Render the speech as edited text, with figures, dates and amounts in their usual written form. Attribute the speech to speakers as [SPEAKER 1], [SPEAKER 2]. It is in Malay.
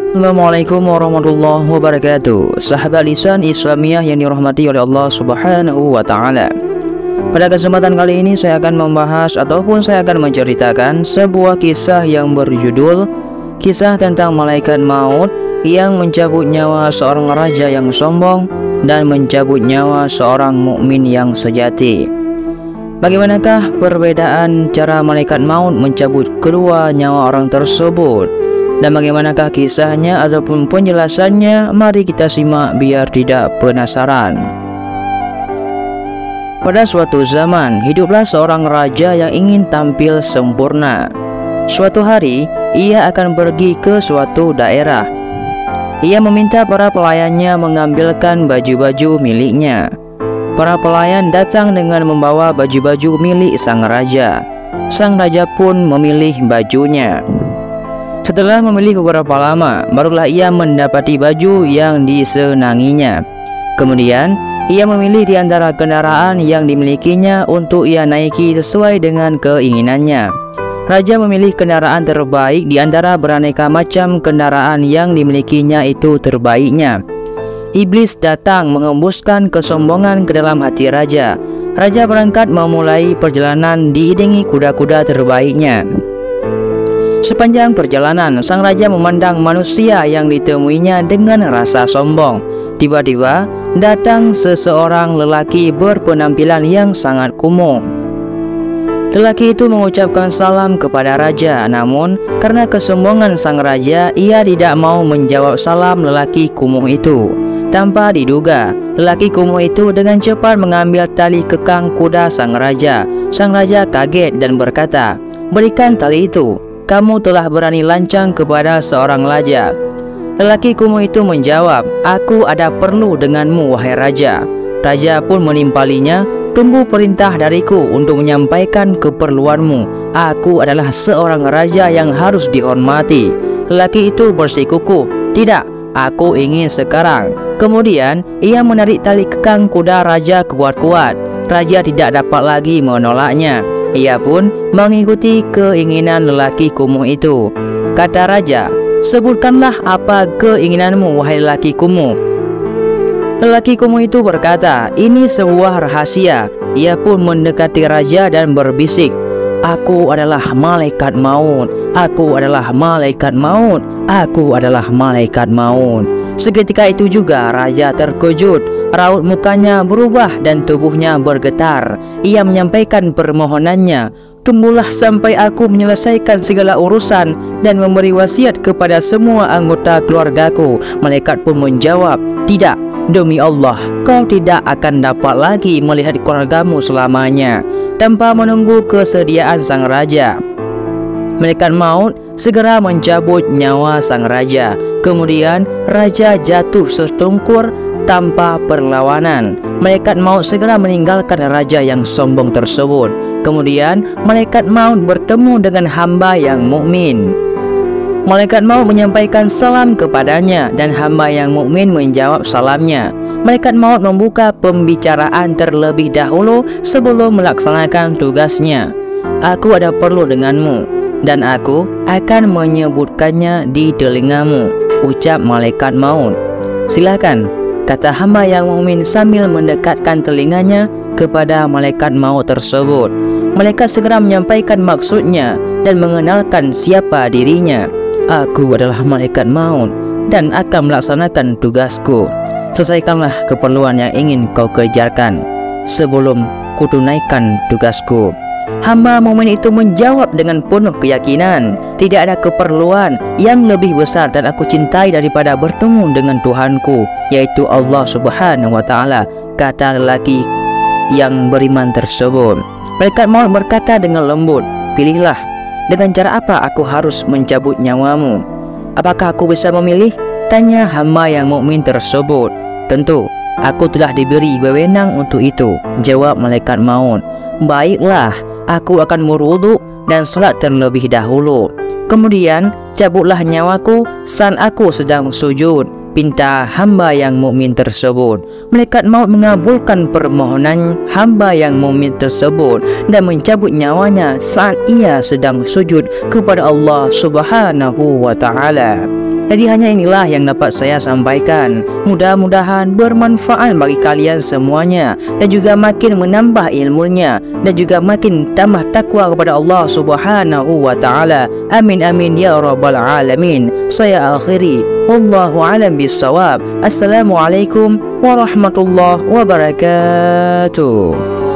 [SPEAKER 1] Assalamualaikum warahmatullahi wabarakatuh. Sahabat lisan Islamiyah yang dirahmati oleh Allah Subhanahu wa Ta'ala. Pada kesempatan kali ini saya akan membahas ataupun saya akan menceritakan sebuah kisah yang berjudul kisah tentang malaikat maut yang mencabut nyawa seorang raja yang sombong dan mencabut nyawa seorang mukmin yang sejati. Bagaimanakah perbedaan cara malaikat maut mencabut kedua nyawa orang tersebut? Dan bagaimanakah kisahnya ataupun penjelasannya? Mari kita simak biar tidak penasaran. Pada suatu zaman, hiduplah seorang raja yang ingin tampil sempurna. Suatu hari, ia akan pergi ke suatu daerah. Ia meminta para pelayannya mengambilkan baju-baju miliknya. Para pelayan datang dengan membawa baju-baju milik sang raja. Sang raja pun memilih bajunya. Setelah memilih beberapa lama, barulah ia mendapati baju yang disenanginya. Kemudian, ia memilih di antara kendaraan yang dimilikinya untuk ia naiki sesuai dengan keinginannya. Raja memilih kendaraan terbaik di antara beraneka macam kendaraan yang dimilikinya itu terbaiknya. Iblis datang menghembuskan kesombongan ke dalam hati raja. Raja berangkat memulai perjalanan diiringi kuda-kuda terbaiknya. Sepanjang perjalanan, sang raja memandang manusia yang ditemuinya dengan rasa sombong. Tiba-tiba, datang seseorang lelaki berpenampilan yang sangat kumuh. Lelaki itu mengucapkan salam kepada raja, namun karena kesombongan sang raja, ia tidak mau menjawab salam lelaki kumuh itu. Tanpa diduga, lelaki kumuh itu dengan cepat mengambil tali kekang kuda sang raja. Sang raja kaget dan berkata, "Berikan tali itu. Kamu telah berani lancang kepada seorang raja." Lelaki kumuh itu menjawab, "Aku ada perlu denganmu, wahai raja." Raja pun menimpalinya, "Tunggu perintah dariku untuk menyampaikan keperluanmu. Aku adalah seorang raja yang harus dihormati." Lelaki itu bersikukuh, "Tidak, aku ingin sekarang." Kemudian ia menarik tali kekang kuda raja kuat-kuat. Raja tidak dapat lagi menolaknya. Ia pun mengikuti keinginan lelaki kumuh itu. Kata raja, "Sebutkanlah apa keinginanmu, wahai lelaki kumuh." Lelaki kumuh itu berkata, "Ini sebuah rahasia." Ia pun mendekati raja dan berbisik, "Aku adalah malaikat maut. Aku adalah malaikat maut. Aku adalah malaikat maut." Seketika itu juga raja terkejut. Raut mukanya berubah dan tubuhnya bergetar. Ia menyampaikan permohonannya, "Tunggulah sampai aku menyelesaikan segala urusan dan memberi wasiat kepada semua anggota keluargaku." Malaikat pun menjawab, "Tidak, demi Allah, kau tidak akan dapat lagi melihat keluargamu selamanya." Tanpa menunggu kesediaan sang raja, malaikat maut segera mencabut nyawa sang raja. Kemudian raja jatuh setungkur tanpa perlawanan. Malaikat maut segera meninggalkan raja yang sombong tersebut. Kemudian malaikat maut bertemu dengan hamba yang mukmin. Malaikat maut menyampaikan salam kepadanya dan hamba yang mukmin menjawab salamnya. Malaikat maut membuka pembicaraan terlebih dahulu sebelum melaksanakan tugasnya. "Aku ada perlu denganmu dan aku akan menyebutkannya di telingamu," ucap malaikat maut. "Silakan," kata hamba yang mukmin sambil mendekatkan telinganya kepada malaikat maut tersebut. Malaikat segera menyampaikan maksudnya dan mengenalkan siapa dirinya. "Aku adalah malaikat maut dan akan melaksanakan tugasku. Selesaikanlah keperluan yang ingin kau kejarkan sebelum kutunaikan tugasku." Hamba mukmin itu menjawab dengan penuh keyakinan, "Tidak ada keperluan yang lebih besar dan aku cintai daripada bertemu dengan Tuhanku, yaitu Allah Subhanahu wa Ta'ala," kata lelaki yang beriman tersebut. Malaikat maut berkata dengan lembut, "Pilihlah, dengan cara apa aku harus mencabut nyawamu?" "Apakah aku bisa memilih?" tanya hamba yang mukmin tersebut. "Tentu, aku telah diberi wewenang untuk itu," jawab malaikat maut. "Baiklah, aku akan berwudu dan salat terlebih dahulu. Kemudian cabutlah nyawaku saat aku sedang sujud," pinta hamba yang mukmin tersebut. Malaikat maut mengabulkan permohonan hamba yang mukmin tersebut dan mencabut nyawanya saat ia sedang sujud kepada Allah Subhanahu wa Ta'ala. Jadi hanya inilah yang dapat saya sampaikan. Mudah-mudahan bermanfaat bagi kalian semuanya, dan juga makin menambah ilmunya, dan juga makin tambah takwa kepada Allah Subhanahu wa taala. Amin amin ya rabbal alamin. Saya akhiri, wallahu alam bissawab. Assalamualaikum warahmatullahi wabarakatuh.